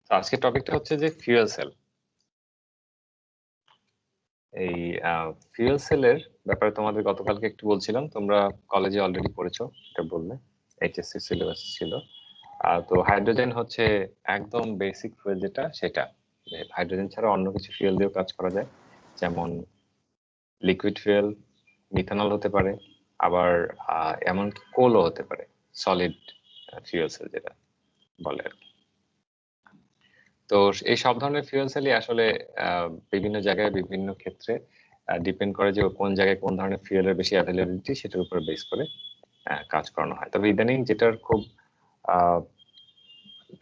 তো আজকের টপিকটা হচ্ছে যে ফিউয়েল সেল। এই ফিউয়েল সেলের ব্যাপারে তোমাদের গতকালকে একটু বলছিলাম, তোমরা কলেজে অলরেডি পড়েছো, এটা বললে এইচএসসি সিলেবাস ছিল। তো হাইড্রোজেন হচ্ছে একদম বেসিক ফুয়েল যেটা, সেটা হাইড্রোজেন ছাড়া অন্য কিছু ফুয়েল দিয়েও কাজ করা যায়, যেমন লিকুইড ফুয়েল, মিথানল হতে পারে, আবার এমনকি কোলও হতে পারে, সলিড ফিউয়েল সেল যেটা বলে আর কি। তো এই সব ধরনের ফিউয়েল সেলই আসলে বিভিন্ন জায়গায় বিভিন্ন ক্ষেত্রে ডিপেন্ড করে যে কোন জায়গায় কোন ধরনের ফুয়েলের বেশি অ্যাভেলেবিলিটি, সেটার উপর বেস করে কাজ করানো হয়। তবে ইদানিং যেটার খুব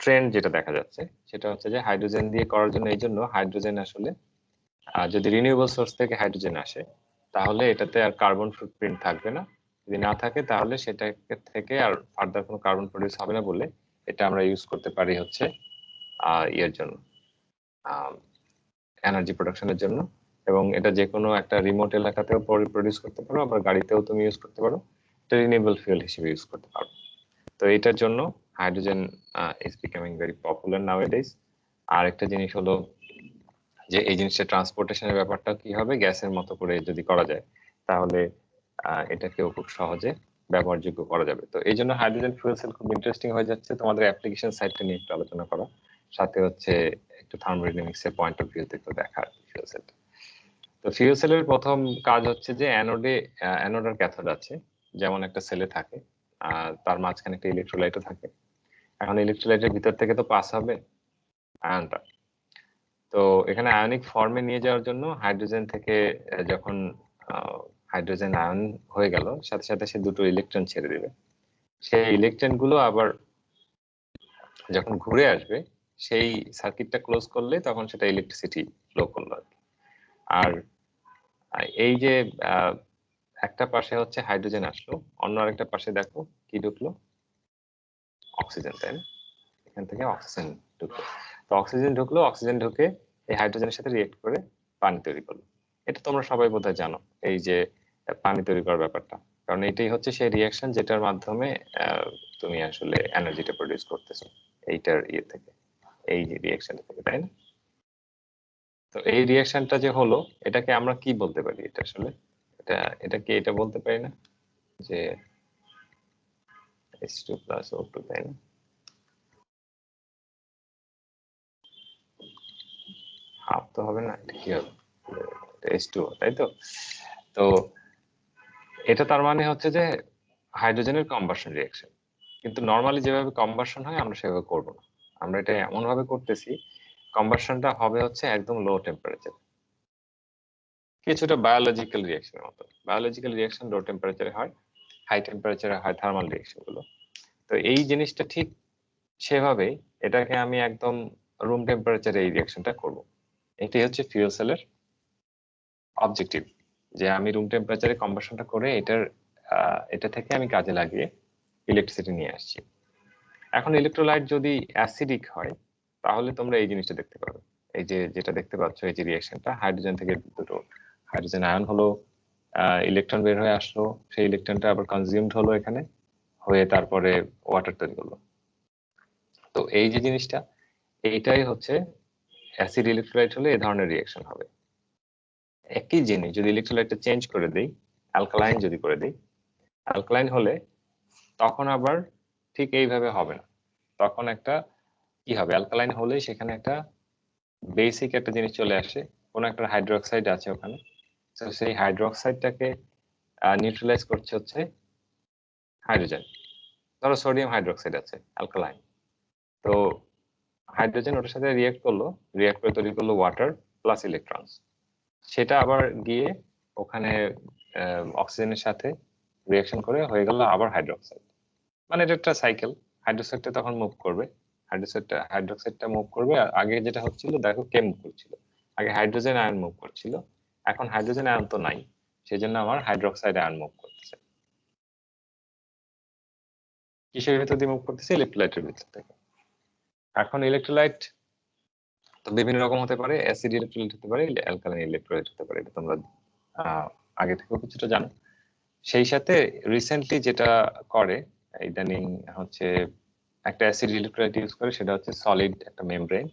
ট্রেন্ড যেটা দেখা যাচ্ছে সেটা হচ্ছে যে হাইড্রোজেন দিয়ে করার জন্য, এই জন্য হাইড্রোজেন আসলে যদি রিনিউয়েবল সোর্স থেকে হাইড্রোজেন আসে তাহলে এটাতে আর কার্বন ফুটপ্রিন্ট থাকবে না। যদি না থাকে তাহলে সেটা থেকে আর ফার্দার কোনো কার্বন প্রডিউস হবে না বলে এটা আমরা ইউজ করতে পারি হচ্ছে ইয়ের জন্য, এনার্জি প্রোডাকশনের জন্য। এবং এটা যে কোনো একটা রিমোট এলাকাতেও প্রডিউস করতে পারো, আবার গাড়িতেও তুমি ইউজ করতে পারো, এটা রিনিউয়েবল ফুয়েল হিসেবে ইউজ করতে পারো। তো এটার জন্য hydrogen is becoming very popular nowadays. আর একটা জিনিস হলো যে এই জিনিসটা ট্রান্সপোর্টেশনের ব্যাপারটা কি হবে, গ্যাসের মতো করে যদি করা যায় তাহলে এটাকেও খুব সহজে ব্যবহারযোগ্য করা যাবে। তো এই জন্য হাইড্রোজেন ফুয়েল সেল খুব ইন্টারেস্টিং হয়ে যাচ্ছে তোমাদের অ্যাপ্লিকেশন সাইডটা নিয়ে একটু আলোচনা করা, সাথে হচ্ছে একটু থার্মোডাইনামিক্স এর পয়েন্ট অফ ভিউ থেকে দেখা ফিউয়েল সেলটা। তো ফিউয়েল সেলের প্রথম কাজ হচ্ছে যে অ্যানোড আর ক্যাথোড আছে, যেমন একটা সেলে থাকে, তার মাঝখানে একটা ইলেকট্রোলাইটও থাকে। এখন ইলেকট্রোলাইটের ভিতর থেকে তো পাস হবে আয়নটা। তো এখানে আয়নিক ফর্মে নিয়ে যাওয়ার জন্য হাইড্রোজেন থেকে যখন হাইড্রোজেন আয়ন হয়ে গেল, সাথে সাথে সে দুটো ইলেকট্রন ছেড়ে দিবে। সেই ইলেকট্রন গুলো আবার যখন ঘুরে আসবে, সেই সার্কিটটা ক্লোজ করলে তখন সেটা ইলেকট্রিসিটি ফ্লো করলো আর কি। আর এই যে একটা পাশে হচ্ছে হাইড্রোজেন আসলো, অন্য আরেকটা পাশে দেখো কি ঢুকলো, অক্সিজেন, তাই না? এখান থেকে অক্সিজেন ঢুকলো। তো অক্সিজেন ঢুকলো, অক্সিজেন ঢুকে এই হাইড্রোজেনের সাথে রিয়েক্ট করে পানি তৈরি করলো। এটা তোমরা সবাই বোধহয় জানো, এই যে পানি তৈরি করার ব্যাপারটা, কারণ এটাই হচ্ছে সেই রিয়াকশন যেটার মাধ্যমে তুমি আসলে এনার্জিটা প্রডিউস করতেছো এইটার ইয়ে থেকে, এই যে রিয়াকশন থেকে, তাই না? তো এই রিয়াকশনটা যে হলো, এটাকে আমরা কি বলতে পারি? এটা আসলে এটা বলতে পারি না যে H2 প্লাস O2, তাই না? হাফ তো হবে না, এটা কি হবে? H2O, তাই তো? তো এটা তার মানে হচ্ছে যে হাইড্রোজেনের কম্বাসন রিয়াকশন। কিন্তু নর্মালি যেভাবে কম্বাসন হয় আমরা সেভাবে করব না। আমরা এটা এমন ভাবে করতেছি, কম্বাসনটা হবে হচ্ছে একদম লো টেম্পারেচার, কিছুটা বায়োলজিক্যাল রিয়াকশনের মতো। বায়োলজিক্যাল রিয়াকশন লো টেম্পারেচারে হয়, হাই টেম্পারেচারে হয় থার্মাল রিয়াকশন গুলো। তো এই জিনিসটা ঠিক সেভাবেই এটাকে আমি একদম রুম টেম্পারেচারে এই রিয়াকশনটা করব। এটাই হচ্ছে ফিউয়েল সেলের অবজেক্টিভ, যে আমি রুম টেম্পারেচারে কম্বাসনটা করে এটা থেকে আমি কাজে লাগিয়ে ইলেকট্রিসিটি নিয়ে আসছি। এখন ইলেকট্রোলাইট যদি অ্যাসিডিক হয় তাহলে তোমরা এই জিনিসটা দেখতে পাবে, এই যে যেটা দেখতে পাচ্ছ, এই যে রিয়াকশনটা, হাইড্রোজেন থেকে দুটো হাইড্রোজেন আয়ন হলো, ইলেকট্রন বের হয়ে আসলো, সেই ইলেকট্রনটা আবার কনজিউমড হলো এখানে, হয়ে তারপরে ওয়াটার তৈরি হলো। তো এই যে জিনিসটা, এইটাই হচ্ছে অ্যাসিড ইলেকট্রোলাইট হলে এই ধরনের রিয়াকশন হবে। একই জিনিস যদি ইলেকট্রোলাইটটা চেঞ্জ করে দেই, অ্যালকালাইন যদি করে দেই, অ্যালকালাইন হলে তখন আবার ঠিক এইভাবে হবে না। তখন একটা কি হবে, অ্যালকালাইন হলেই সেখানে একটা বেসিক একটা জিনিস চলে আসে, কোন একটা হাইড্রোক্সাইড আছে ওখানে, তো সেই হাইড্রোক্সাইডটাকে নিউট্রালাইজ করছে হচ্ছে হাইড্রোজেন। ধরো সোডিয়াম হাইড্রোক্সাইড আছে, অ্যালকালাইন, তো হাইড্রোজেন ওটার সাথে রিয়েক্ট করলো, রিয়েক্ট করে তৈরি করলো ওয়াটার প্লাস ইলেকট্রনস। সেটা আবার গিয়ে ওখানে অক্সিজেনের সাথে রিয়াকশন করে হয়ে গেল আবার হাইড্রোক্সাইড। মানে এটা একটা সাইকেল। হাইড্রোক্সাইডটা তখন মুভ করবে, হাইড্রোক্সাইডটা মুভ করবে। আর আগে যেটা হচ্ছিল, দেখো কে মুভ করছিল, আগে হাইড্রোজেন আয়ন মুভ করছিল, এখন হাইড্রোজেন আয়ন তো নাই, সেই জন্য আমার হাইড্রোক্সাইড আয়ন মুভ করতেছে। কিসের ভিতর দিয়ে মুভ করতেছে? ইলেকট্রোলাইটের ভিতর থেকে। এখন ইলেকট্রোলাইট তো বিভিন্ন রকম হতে পারে, অ্যাসিড ইলেকট্রোলাইট হতে পারে, অ্যালকালাইন ইলেকট্রোলাইট হতে পারে, এটা তোমরা আগে থেকেও কিছুটা জানো। সেই সাথে রিসেন্টলি যেটা করে ইদানিং হচ্ছে একটা অ্যাসিড ইলেকট্রোলাইট ইউজ করে, সেটা হচ্ছে সলিড একটা মেমব্রেন,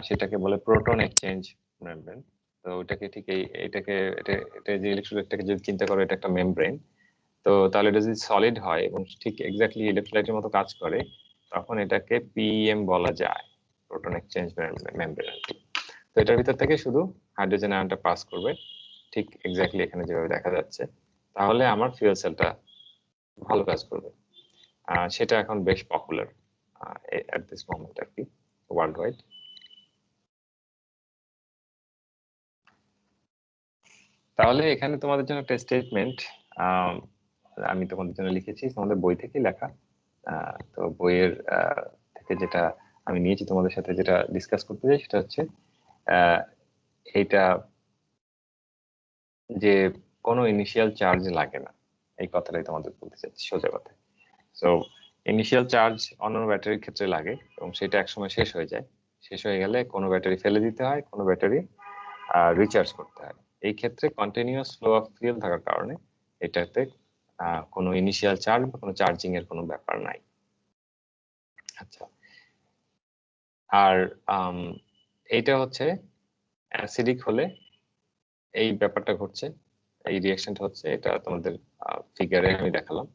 সেটাকে বলে প্রোটন এক্সচেঞ্জ মেমব্রেন। তো ওটাকে ঠিক এটাকে এটা যে ইলেকট্রোলাইটটাকে যদি চিন্তা করো, এটা একটা মেমব্রেন। তো তাহলে এটা যদি সলিড হয় এবং ঠিক এক্স্যাক্টলি ইলেকট্রোলাইটের মতো কাজ করে, তখন এটাকে পিএম বলা যায়, প্রোটন এক্সচেঞ্জ মেমব্রেন। তো এটার ভিতর থেকে শুধু হাইড্রোজেন আয়নটা পাস করবে, ঠিক এক্স্যাক্টলি এখানে যেভাবে দেখা যাচ্ছে, তাহলে আমার ফুয়েল সেলটা ভালো কাজ করবে। সেটা এখন বেশ পপুলার এট দিস মোমেন্ট আর কি, ওয়ার্ল্ড ওয়াইড। তাহলে এখানে তোমাদের জন্য একটা স্টেটমেন্ট আমি তোমাদের জন্য লিখেছি, তোমাদের বই থেকে লেখা। তো বইয়ের থেকে যেটা আমি নিয়েছি তোমাদের সাথে যেটা ডিসকাস করতে চাই, সেটা হচ্ছে এইটা যে কোনো ইনিশিয়াল চার্জ লাগে না, এই কথাটাই তোমাদের বলতে চাচ্ছি সোজা কথা। সো ইনিশিয়াল চার্জ অন্যান্য ব্যাটারির ক্ষেত্রে লাগে এবং সেটা একসময় শেষ হয়ে যায়। শেষ হয়ে গেলে কোনো ব্যাটারি ফেলে দিতে হয়, কোনো ব্যাটারি রিচার্জ করতে হয়। এই ক্ষেত্রে কন্টিনিউয়াস ফ্লো অফ ফুয়েল থাকার কারণে এটাতে কোনো ইনিশিয়াল চার্জ বা কোনো চার্জিং এর কোনো ব্যাপার নাই। আচ্ছা, আর এইটা হচ্ছে অ্যাসিডিক হলে এই ব্যাপারটা ঘটছে, এই রিঅ্যাকশনটা হচ্ছে, এটা তোমাদের ফিগারে আমি দেখালাম।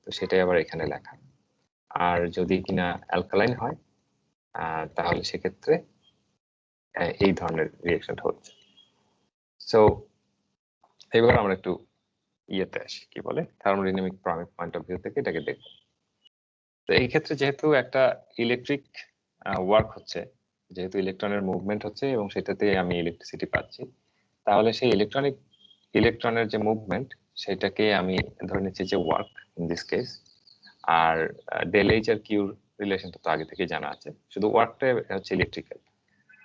তো সেটাই আবার এখানে লেখা। আর যদি কিনা অ্যালকালাইন হয় তাহলে সেক্ষেত্রে এই ধরনের রিঅ্যাকশনটা হচ্ছে। সো এবার আমরা একটু ইয়েতে আসি, কি বলে থার্মোডাইনামিক পয়েন্ট অফ ভিউ থেকে এটাকে দেখব। তো এই ক্ষেত্রে যেহেতু একটা ইলেকট্রিক ওয়ার্ক হচ্ছে, যেহেতু ইলেকট্রনের মুভমেন্ট হচ্ছে এবং সেটাতে আমি ইলেকট্রিসিটি পাচ্ছি, তাহলে সেই ইলেকট্রনের যে মুভমেন্ট, সেটাকে আমি ধরে নিচ্ছি যে ওয়ার্ক ইন দিস কেস। আর ডেল এইচ আর কিউর রিলেশনটা তো আগে থেকে জানা আছে, শুধু ওয়ার্কটা হচ্ছে ইলেকট্রিক্যাল।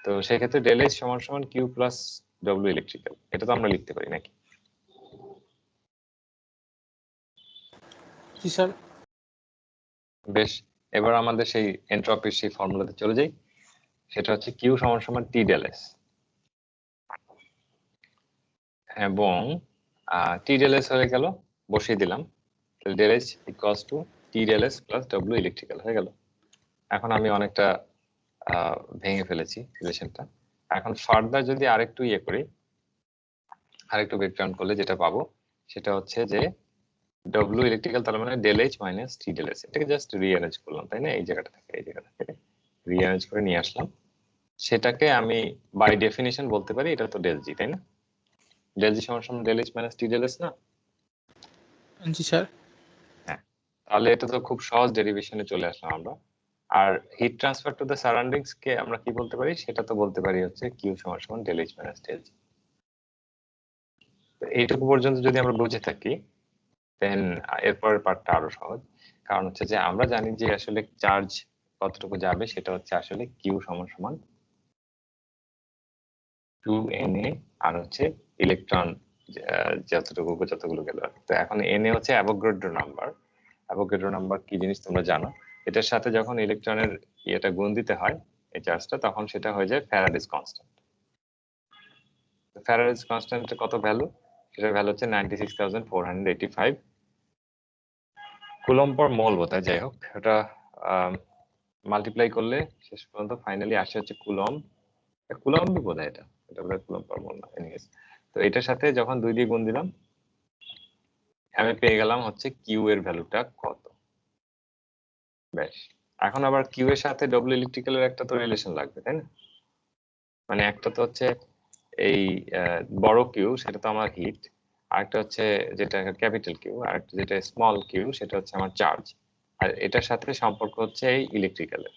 তো সেক্ষেত্রে ডেল এইচ সমান সমান কিউ প্লাস ডব্লিউ ইলেকট্রিক্যাল, এটা তো আমরা লিখতে পারি নাকি? জি স্যার। বেশ, এবার আমাদের সেই এন্ট্রপির সেই ফর্মুলাতে চলে যাই, সেটা হচ্ছে কিউ সমান সমান টি ডেল এস, এবং টি ডেল এস হয়ে গেল, বসিয়ে দিলাম, del H equals to T del S plus W electrical হয়ে গেল। এখন আমি অনেকটা ভেঙে ফেলেছি রিলেশনটা। এখন ফার্দার যদি আরেকটু ইয়ে করি, আরেকটু ব্রেকডাউন করলে যেটা পাবো সেটা হচ্ছে যে ডব্লিউ ইলেকট্রিক্যাল তার মানে ডেল এইচ মাইনাস টি ডেল এস। এটাকে জাস্ট রিঅ্যারেঞ্জ করলাম, তাই না? এই জায়গাটা থেকে এই জায়গা থেকে রিঅ্যারেঞ্জ করে নিয়ে আসলাম। সেটাকে আমি বাই ডেফিনিশন বলতে পারি এটা তো ডেল জি, তাই না? ডেল জি সমান সমান ডেল এইচ মাইনাস টি ডেল এস না? জি স্যার। হ্যাঁ, তাহলে এটা তো খুব সহজ ডেরিভেশনে চলে আসলাম আমরা। আর heat transfer to the surroundings কে আমরা কি বলতে পারি, সেটা তো বলতে পারি হচ্ছে কিউ সমান সমান ডেল এইচ মাইনাস ডেল জি। এইটুকু পর্যন্ত যদি আমরা বুঝে থাকি, দেন এরপরের পার্টটা আরো সহজ। কারণ হচ্ছে যে আমরা জানি যে আসলে চার্জ কতটুকু যাবে, সেটা হচ্ছে আসলে কিউ সমান সমান 2na, আর হচ্ছে ইলেকট্রন যতগুলো গেল। তো এখন na হচ্ছে অ্যাভোগাড্রো নাম্বার। অ্যাভোগাড্রো নাম্বার কি জিনিস তোমরা জানো, এটার সাথে যখন ইলেকট্রনের ইয়েটা গুণ দিতে হয় এই চার্জটা, তখন সেটা হয়ে যায় ফ্যারাডেজ কনস্ট্যান্ট। ফ্যারাডেজ কনস্ট্যান্টের কত ভ্যালু? সেটার ভ্যালু হচ্ছে 96,485 কুলম্ব পার মোল বোধহয়। যাই হোক, এটা মাল্টিপ্লাই করলে শেষ পর্যন্ত ফাইনালি আসে হচ্ছে কুলম্বই বোধহয়, এটা বোধহয় কুলম্ব পার মোল না। এনিওয়েজ, তো এটার সাথে যখন 2 দিয়ে গুণ দিলাম, আমি পেয়ে গেলাম হচ্ছে কিউ এর ভ্যালুটা কত। বেশ, এখন আবার কিউ এর সাথে ডব্লিউ ইলেকট্রিক্যালের একটা তো রিলেশন লাগবে, তাই না? মানে একটা তো হচ্ছে এই বড় কিউ, সেটা তো আমার হিট, আরেকটা হচ্ছে যেটা ক্যাপিটাল কিউ, আরেকটা যেটা স্মল কিউ, সেটা হচ্ছে আমার চার্জ। আর এটার সাথে সম্পর্ক হচ্ছে এই ইলেকট্রিক্যালের।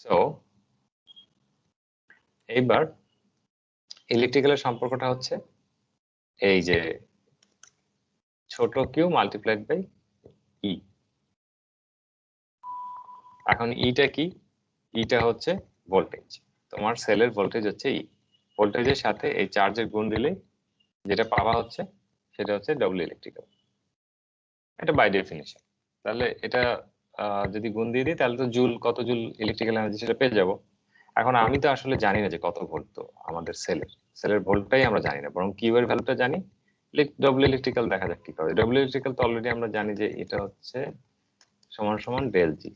সো এইবার ইলেকট্রিক্যালের সম্পর্কটা হচ্ছে এই যে ছোট কিউ মাল্টিপ্লাইড বাই ই। এখন ইটা কি? ইটা হচ্ছে ভোল্টেজ। তোমার সেলের ভোল্টেজ হচ্ছে ই। ভোল্টেজের সাথে এই চার্জের গুণ দিলে যেটা পাওয়া হচ্ছে সেটা হচ্ছে ডব্লিউ ইলেকট্রিক্যাল। এটা বাই ডেফিনিশন। তাহলে এটা যদি গুণ দিয়ে দিই, তাহলে তো জুল, কত জুল ইলেকট্রিক্যাল এনার্জি সেটা পেয়ে যাব। এখন আমি তো আসলে জানি না যে কত ভোল্ট, তো আমাদের সেলের ভোল্টটাই আমরা জানি না, বরং কিউ এর ভ্যালুটা জানি, ডব্লিউ ইলেকট্রিক্যাল দেখা যাক কি করে। ডব্লিউ ইলেকট্রিক্যাল তো অলরেডি আমরা জানি যে এটা হচ্ছে সমান সমান ডেল জি,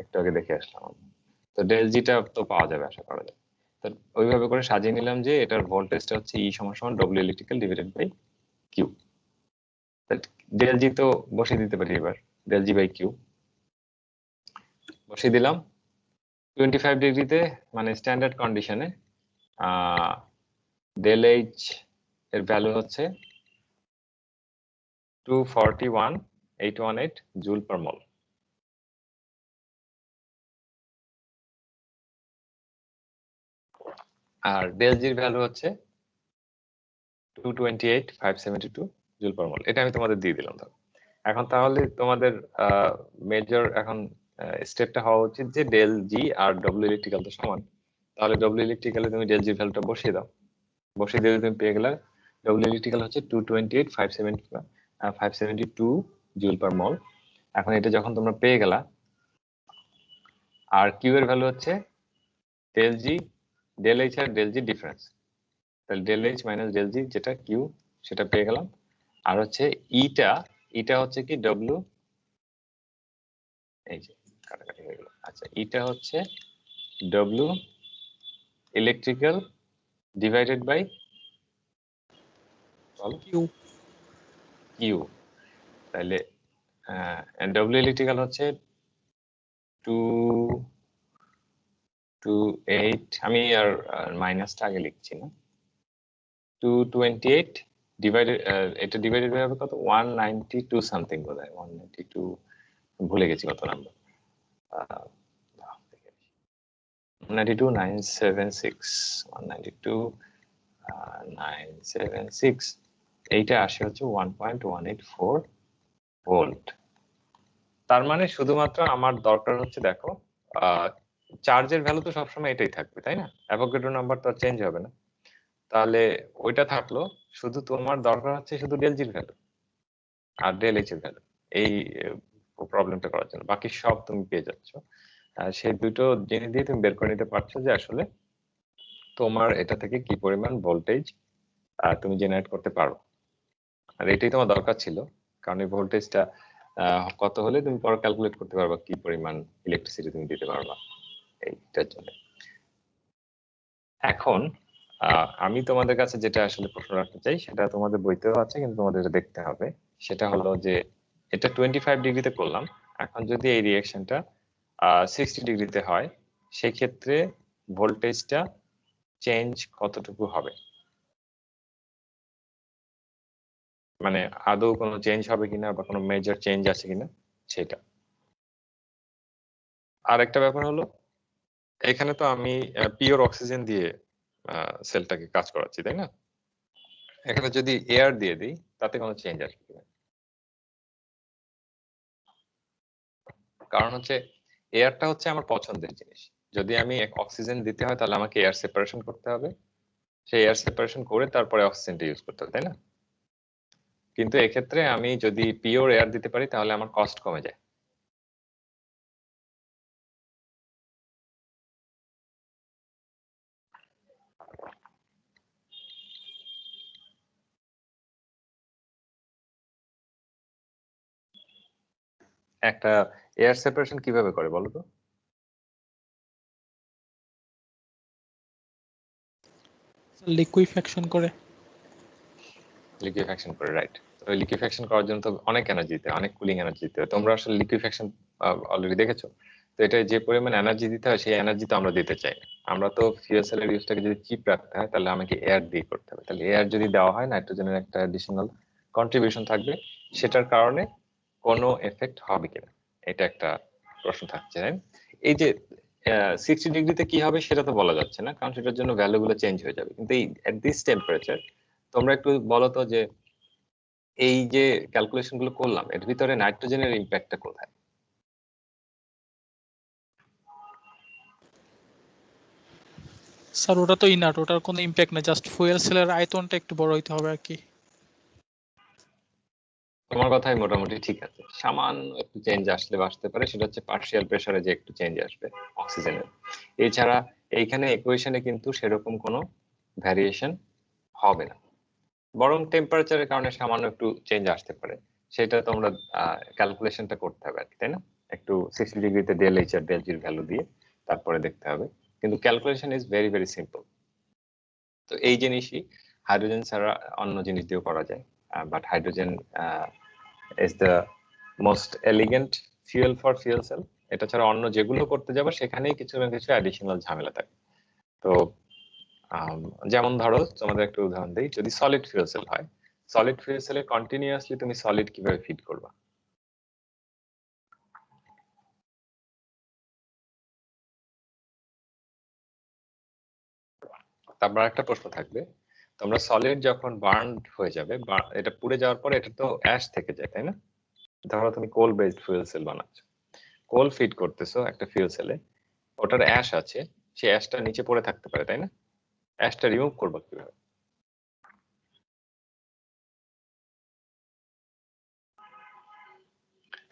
একটু আগে দেখে আসলাম। তো ডেল জিটা তো পাওয়া যাবে আশা করা যায়। তো ওইভাবে করে সাজিয়ে নিলাম যে এটার ভোল্টেজটা হচ্ছে ই সমান সমান W electrical divided by Q. Del G তো বসিয়ে দিতে পারি এবার, ডেল জি বাই কিউ বসিয়ে দিলাম। 25 ডিগ্রিতে মানে স্ট্যান্ডার্ড কন্ডিশনে ডেল এইচ এর ভ্যালু হচ্ছে 241.818 জুল পার মল। আর ডেল জির ভ্যালু হচ্ছে 228.572 জুল পার মল। এটা আমি তোমাদের দিয়ে দিলাম। এখন তাহলে তোমাদের মেজর এখন স্টেপটা হওয়া উচিত যে ডেল জি আর ডব্লিউ ইলেকট্রিক্যাল তো সমান, তাহলে ডব্লিউ ইলেকট্রিক্যালে তুমি ডেল জি ভ্যালুটা বসিয়ে দাও। বসিয়ে দিলে তুমি পেয়ে গেলে ডব্লিউ ইলেকট্রিক্যাল হচ্ছে 228.572 জুল পার মল। এখন এটা যখন তোমরা পেয়ে গেলা, আর কিউ এর ভ্যালু হচ্ছে ডেল জি, ডেল এইচ আর ডেল জি ডিফারেন্স, তাহলে ডেল এইচ মাইনাস ডেল জি যেটা কিউ সেটা পেয়ে গেলাম। আর হচ্ছে ইটা হচ্ছে কি ডব্লিউ, এই যে কাটাকাটি হয়ে গেল। আচ্ছা, ইটা হচ্ছে W electrical divided by Q. Q. তাহলে ডব্লিউ ইলেকট্রিক্যাল হচ্ছে 228, আমি আর মাইনাসটা আগে লিখছি না, 228 ডিভাইডেড, এটা ডিভাইডেড বাই হবে কত, 192 সামথিং বোধ হয়, 192, ভুলে গেছি কত নাম্বার, 192 976, 192 976, এইটা আসে হচ্ছে 1.184 ভোল্ট। তার মানে শুধুমাত্র আমার দরকার হচ্ছে, দেখো চার্জের ভ্যালু তো সবসময় এটাই থাকবে, তাই না? অ্যাভোগাড্রো নাম্বার তো চেঞ্জ হবে না, তাহলে ওইটা থাকলো। শুধু তোমার দরকার হচ্ছে শুধু ডেল জির ভ্যালু আর ডেল এইচ এর ভ্যালু, এই প্রবলেমটা করার জন্য বাকি সব তুমি পেয়ে যাচ্ছ। সেই দুটো জিনিস দিয়ে তুমি বের করে নিতে পারছো যে আসলে তোমার এটা থেকে কি পরিমাণ ভোল্টেজ তুমি জেনারেট করতে পারো। আর এটাই তোমার দরকার ছিল, কারণ এই ভোল্টেজটা কত হলে তুমি পরে ক্যালকুলেট করতে পারবা কি পরিমাণ ইলেকট্রিসিটি তুমি দিতে পারবা এইটার জন্য। এখন আমি তোমাদের কাছে যেটা আসলে প্রশ্ন রাখতে চাই, সেটা তোমাদের বইতেও আছে কিন্তু তোমাদের এটা দেখতে হবে। সেটা হলো যে এটা 25 ডিগ্রিতে করলাম, এখন যদি এই রিঅ্যাকশনটা 60 ডিগ্রিতে হয়, সেই ক্ষেত্রে ভোল্টেজটা চেঞ্জ কতটুকু হবে, মানে আদৌ কোনো চেঞ্জ হবে কিনা বা কোনো মেজর চেঞ্জ আছে কিনা সেটা। আর একটা ব্যাপার হলো, এখানে তো আমি পিওর অক্সিজেন দিয়ে সেলটাকে কাজ করাচ্ছি, তাই না? এখানে যদি এয়ার দিয়ে দিই তাতে কোনো চেঞ্জ আসবে কিনা? কারণ হচ্ছে এয়ারটা হচ্ছে আমার পছন্দের জিনিস। যদি আমি অক্সিজেন দিতে হয় তাহলে আমাকে এয়ার সেপারেশন করতে হবে, সেই এয়ার সেপারেশন করে তারপরে অক্সিজেনটা ইউজ করতে হবে, তাই না? কিন্তু এক্ষেত্রে আমি যদি পিওর এয়ার দিতে পারি তাহলে আমার কস্ট কমে যায়। একটা এয়ার সেপারেশন কিভাবে করে বলো তো? লিকুইফ্যাকশন করে। লিকুইফ্যাকশন করে, রাইট। তো লিকুইফ্যাকশন করার জন্য তো অনেক এনার্জি দিতে হয়, অনেক কুলিং এনার্জি দিতে হয়। তোমরা আসলে লিকুইফ্যাকশন অলরেডি দেখেছো, তো এটা যে পরিমাণ এনার্জি দিতে হয় সেই এনার্জি তো আমরা দিতে চাই না। আমরা তো ফিউয়েল সেলের ইউজটাকে যদি চিপ রাখতে হয় তাহলে আমাকে এয়ার দিয়ে করতে হবে। তাহলে এয়ার যদি দেওয়া হয়, নাইট্রোজেনের একটা অ্যাডিশনাল কন্ট্রিবিউশন থাকবে, সেটার কারণে কোনো এফেক্ট হবে কিনা এটা একটা প্রশ্ন থাকছে। এই যে 60 ডিগ্রিতে কি হবে সেটা তো বলা যাচ্ছে না, কারণ সেটার জন্য ভ্যালুগুলো চেঞ্জ হয়ে যাবে। কিন্তু এই এট দিস টেম্পারেচার তোমরা একটু বলো তো যে এই যে ক্যালকুলেশন গুলো করলাম এর ভিতরে নাইট্রোজেনের ইম্প্যাক্টটা কোথায়? স্যার ওটা তো ইনার্ট, ওটার কোনো ইম্প্যাক্ট না, জাস্ট ফুয়েল সেলের আয়তনটা একটু বড় হইতে হবে আর কি। তোমার কথাই মোটামুটি ঠিক আছে, সামান্য একটু চেঞ্জ আসলে আসতে পারে, সেটা হচ্ছে পার্শিয়াল প্রেসারে যে একটু চেঞ্জ আসবে অক্সিজেনের। এছাড়া এইখানে ইকুয়েশনে কিন্তু সেরকম কোনো ভ্যারিয়েশন হবে না। বরং টেম্পারেচারের কারণে সামান্য একটু চেঞ্জ আসতে পারে, সেটা তোমরা ক্যালকুলেশনটা করতে হবে আর কি, তাই না? একটু 60 ডিগ্রিতে ডেল এইচ আর ডেল জির ভ্যালু দিয়ে তারপরে দেখতে হবে, কিন্তু calculation is very very simple. তো এই জিনিসই হাইড্রোজেন ছাড়া অন্য জিনিস দিয়েও করা যায়, but hydrogen is the most elegant fuel for fuel cell. এটা ছাড়া অন্য যেগুলো করতে যাবো সেখানেই কিছু না কিছু অ্যাডিশনাল ঝামেলা থাকে। তো যেমন ধরো তোমাদের একটা উদাহরণ দিই, যদি সলিড ফিউয়েল সেল হয়, সলিড ফিউয়েল সেলে কন্টিনিউয়াসলি তুমি সলিড কিভাবে ফিড করবা? তারপর একটা প্রশ্ন থাকবে, তোমরা সলিড যখন বার্ন হয়ে যাবে, এটা পুড়ে যাওয়ার পরে এটা তো অ্যাশ থেকে যায়, তাই না? ধরো তুমি কোল বেসড ফুয়েল সেল বানাচ্ছ, কোল ফিড করতেছো একটা ফিউল সেলে, ওটার অ্যাশ আছে, সেই অ্যাশটা নিচে পড়ে থাকতে পারে, তাই না? অ্যাশটা রিমুভ করবো কিভাবে?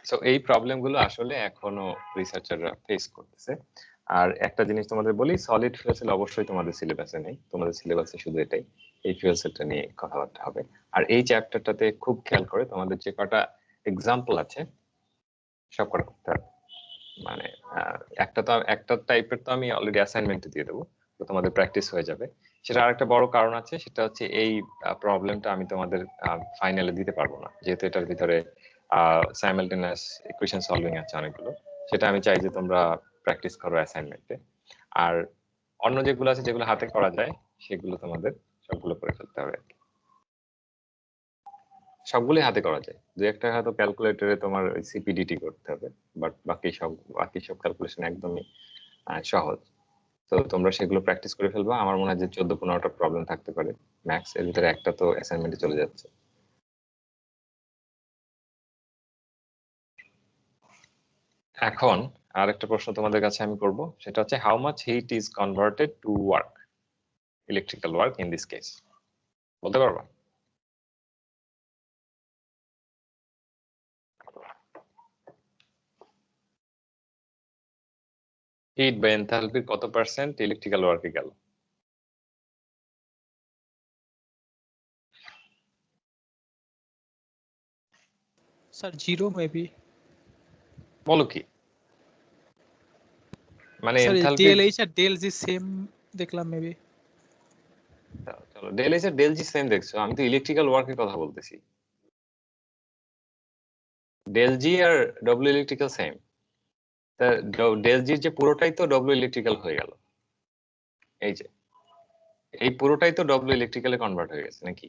সো এই প্রবলেম গুলো আসলে এখনো রিসার্চাররা ফেস করতেছে। আর একটা জিনিস তোমাদের বলি, সলিড ফিউল সেল অবশ্যই তোমাদের সিলেবাসে নেই, তোমাদের সিলেবাসে শুধু এটাই, এই ফিউল সেলটা নিয়ে কথাবার্তা হবে। আর এই চ্যাপ্টারটাতে খুব খেয়াল করে তোমাদের যে কটা এক্সাম্পল আছে সব কটা করতে হবে। মানে একটা টাইপের তো আমি অলরেডি অ্যাসাইনমেন্ট দিয়ে দেবো, তো তোমাদের প্র্যাকটিস হয়ে যাবে। সেটা আরেকটা বড় কারণ আছে, সেটা হচ্ছে এই প্রবলেমটা আমি তোমাদের ফাইনালে দিতে পারবো না, যেহেতু এটার ভিতরে সাইমালটেনিয়াস ইকুয়েশন সলভিং আছে অনেকগুলো। সেটা আমি চাই যে তোমরা প্র্যাকটিস করো অ্যাসাইনমেন্টে। আর অন্য যেগুলো আছে যেগুলো হাতে করা যায় সেগুলো তোমাদের সবগুলো করে ফেলতে হবে আর কি। সবগুলোই হাতে করা যায়, দু একটা হয়তো ক্যালকুলেটরে তোমার সিপিডিটি করতে হবে, বাট বাকি সব ক্যালকুলেশন একদমই সহজ। তো তোমরা সেগুলো প্র্যাকটিস করে ফেলবা। আমার মনে হয় যে 14-15টা প্রবলেম থাকতে পারে ম্যাক্স, এর ভিতরে একটা তো অ্যাসাইনমেন্টে চলে যাচ্ছে। এখন আর একটা প্রশ্ন তোমাদের কাছে আমি করব, সেটা হচ্ছে how much heat is converted to work, electrical work in this case, বলতে পারবা? হিট বা এনথালপির কত পার্সেন্ট ইলেকট্রিক্যাল ওয়ার্কে গেল? Sir 0 maybe. বলো কি, মানে স্যার এনথালপির, ডেল এইচ আর ডেল জি সেম দেখলাম মেবি। চলো ডেল এস আর ডেল জি সেম দেখছো, আমি তো ইলেকট্রিক্যাল ওয়ার্কের কথা বলতেছি। ডেল জি আর ডব্লিউ ইলেকট্রিক্যাল সেম, তা ডেল জির যে পুরোটাই তো ডব্লিউ ইলেকট্রিক্যাল হয়ে গেল, এই যে এই পুরোটাই তো ডব্লিউ ইলেকট্রিক্যালে কনভার্ট হয়ে গেছে নাকি?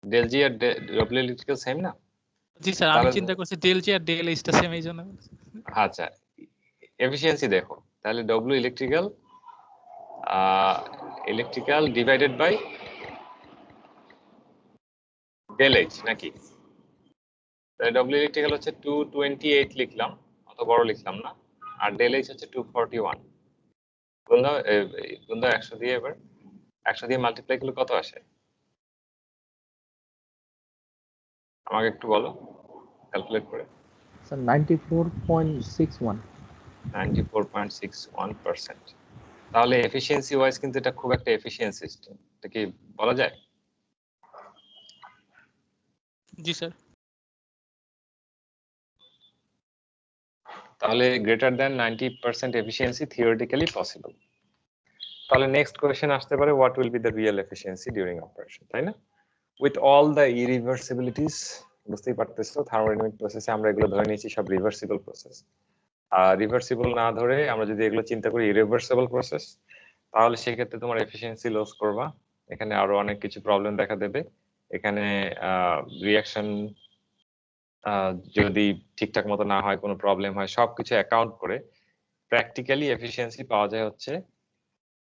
ডেল জি আর ডব্লিউ ইলেকট্রিক্যাল সেম না? জি স্যার, আমি তাহলে চিন্তা করছি ডেল জি আর ডেল এইচটা সেম এই জন্য। আচ্ছা, এফিসিয়েন্সি দেখো তাহলে W electrical electrical divided by del H নাকি? তাহলে ডব্লিউ ইলেকট্রিক্যাল হচ্ছে 228 লিখলাম, অত বড় লিখলাম না, আর ডেল এইচ হচ্ছে 241। বন্ধু 100 দিয়ে, এবার 100 দিয়ে মাল্টিপ্লাই করলে কত আসে আমাকে একটু বলো ক্যালকুলেট করে। স্যার 94.61। 94.61%। তাহলে এফিসিয়েন্সি ওয়াইজ কিন্তু এটা খুব একটা এফিসিয়েন্ট সিস্টেম, এটা কি বলা যায়? জি স্যার। তাহলে greater than 90% efficiency theoretically possible. তাহলে নেক্সট কোয়েশ্চেন আসতে পারে, what will be the real efficiency during operation, তাই না? উইথ অল দ্য ইরিভার্সিবিলিটিস, বুঝতেই পারতেছো থার্মোডাইনামিক প্রসেসে আমরা এগুলো ধরে নিয়েছি সব রিভার্সিবল প্রসেস। আর রিভার্সিবল না ধরে আমরা যদি এগুলো চিন্তা করি ইরিভার্সিবল প্রসেস, তাহলে সেক্ষেত্রে তোমার এফিসিয়েন্সি লস করবা, এখানে আরো অনেক কিছু প্রবলেম দেখা দেবে। এখানে রিয়াকশন যদি ঠিকঠাক মতো না হয়, কোনো প্রবলেম হয়, সবকিছু অ্যাকাউন্ট করে প্র্যাকটিক্যালি এফিসিয়েন্সি পাওয়া যায় হচ্ছে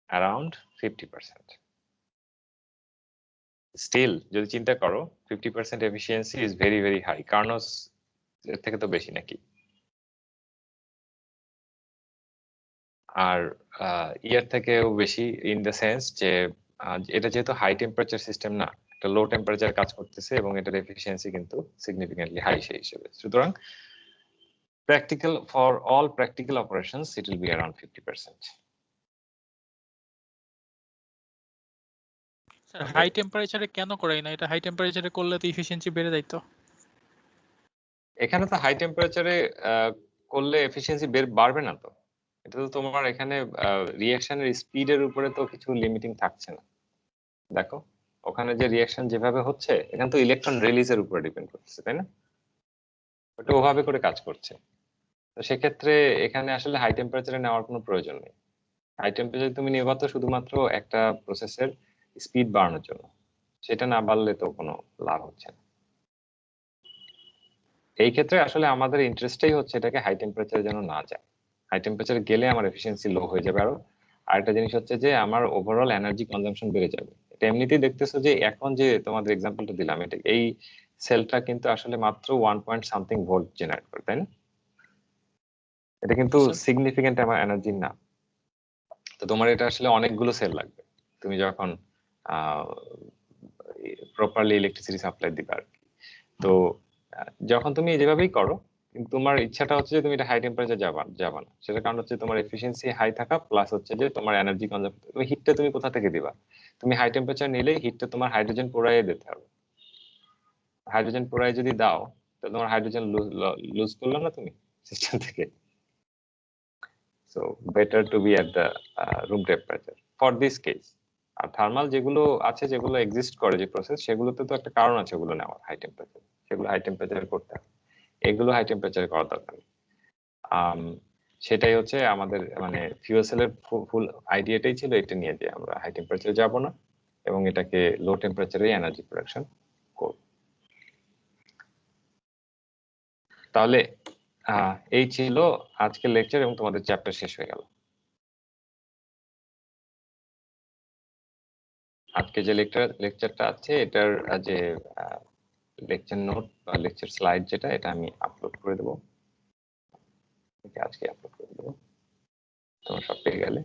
অ্যারাউন্ড 50%। স্টিল যদি চিন্তা করো 50% efficiency is very very high, Carnot's এর থেকে তো বেশি নাকি? আর ইয়ার থেকেও বেশি ইন দ্য সেন্স যে এটা যেহেতু হাই টেম্পারেচার সিস্টেম না, একটা লো টেম্পারেচার কাজ করতেছে এবং এটার এফিসিয়েন্সি কিন্তু সিগনিফিকেন্টলি হাই সেই হিসেবে। সুতরাং practical for all practical operations it will be around 50%. Sir high টেম্পারেচারে কেন করাই না? এটা হাই টেম্পারেচারে করলে তো এফিসিয়েন্সি বেড়ে যাইতো। এখানে তো হাই টেম্পারেচারে করলে এফিসিয়েন্সি বাড়বে না তো। এটা তো তোমার এখানে রিঅ্যাকশনের স্পিডের উপরে তো কিছু লিমিটিং থাকছে না। দেখো ওখানে যে রিঅ্যাকশন যেভাবে হচ্ছে এখানে তো ইলেকট্রন রিলিজের উপরে ডিপেন্ড করতেছে, তাই না? ওটা ওভাবে করে কাজ করছে। তো সেক্ষেত্রে এখানে আসলে হাই টেম্পারেচারে নেওয়ার কোনো প্রয়োজন নেই। হাই টেম্পারেচার তুমি নেবা তো শুধুমাত্র একটা প্রসেসের স্পিড বাড়ানোর জন্য, সেটা না বাড়লে তো কোনো লাভ হচ্ছে না। এই ক্ষেত্রে আসলে আমাদের ইন্টারেস্টটাই হচ্ছে এটাকে হাই টেম্পারেচারে যেন না যায়। হাই টেম্পারেচারে গেলে আমার এফিসিয়েন্সি লো হয়ে যাবে আরো। আরেকটা জিনিস হচ্ছে যে আমার ওভারঅল এনার্জি কনজাম্পশন বেড়ে যাবে। এটা এমনিতেই দেখতেছো যে এখন যে তোমাদের এক্সাম্পলটা দিলাম, এটা এই সেলটা কিন্তু আসলে মাত্র 1 ভোল্ট জেনারেট করে, তাই না? এটা কিন্তু Yes, sir. সিগনিফিকেন্ট আমার এনার্জি না। তো তোমার এটা আসলে অনেকগুলো সেল লাগবে তুমি যখন প্রপারলি ইলেকট্রিসিটি সাপ্লাই দিবে আর কি। তো যখন তুমি যেভাবেই করো, কিন্তু তোমার ইচ্ছাটা হচ্ছে যে তুমি এটা হাই টেম্পারেচার যাবা না। সেটার কারণ হচ্ছে তোমার এফিসিয়েন্সি হাই থাকা, প্লাস হচ্ছে যে তোমার এনার্জি কনজাম্পশন। তুমি হিটটা তুমি কোথা থেকে দিবা? তুমি হাই টেম্পারেচার নিলেই হিটটা তোমার হাইড্রোজেন পোড়াইয়ে দিতে হবে। হাইড্রোজেন পোড়াই যদি দাও তাহলে তোমার হাইড্রোজেন লুজ করলো না তুমি সিস্টেম থেকে। So better to be at the room temperature for this case. আর থার্মাল যেগুলো আছে, যেগুলো এক্সিস্ট করে যে প্রসেস, সেগুলোতে তো একটা কারণ আছে ওগুলো নেওয়ার হাই টেম্পারেচার, সেগুলো হাই টেম্পারেচারে করতে হবে। এগুলো হাই টেম্পারেচারে করার দরকার নেই। সেটাই হচ্ছে আমাদের মানে ফিউয়েল সেলের ফুল আইডিয়াটাই ছিল এটা নিয়ে, যে আমরা হাই টেম্পারেচারে যাব না এবং এটাকে লো টেম্পারেচারে এনার্জি প্রোডাকশন করব। তাহলে এই ছিল আজকের লেকচার এবং তোমাদের চ্যাপ্টার শেষ হয়ে গেল। আজকে যে লেকচারটা আছে এটার যে লেকচার নোট বা লেকচার স্লাইড যেটা, এটা আমি আপলোড করে দেবো, আজকে আপলোড করে দেবো, তোমরা সব পেয়ে গেলে।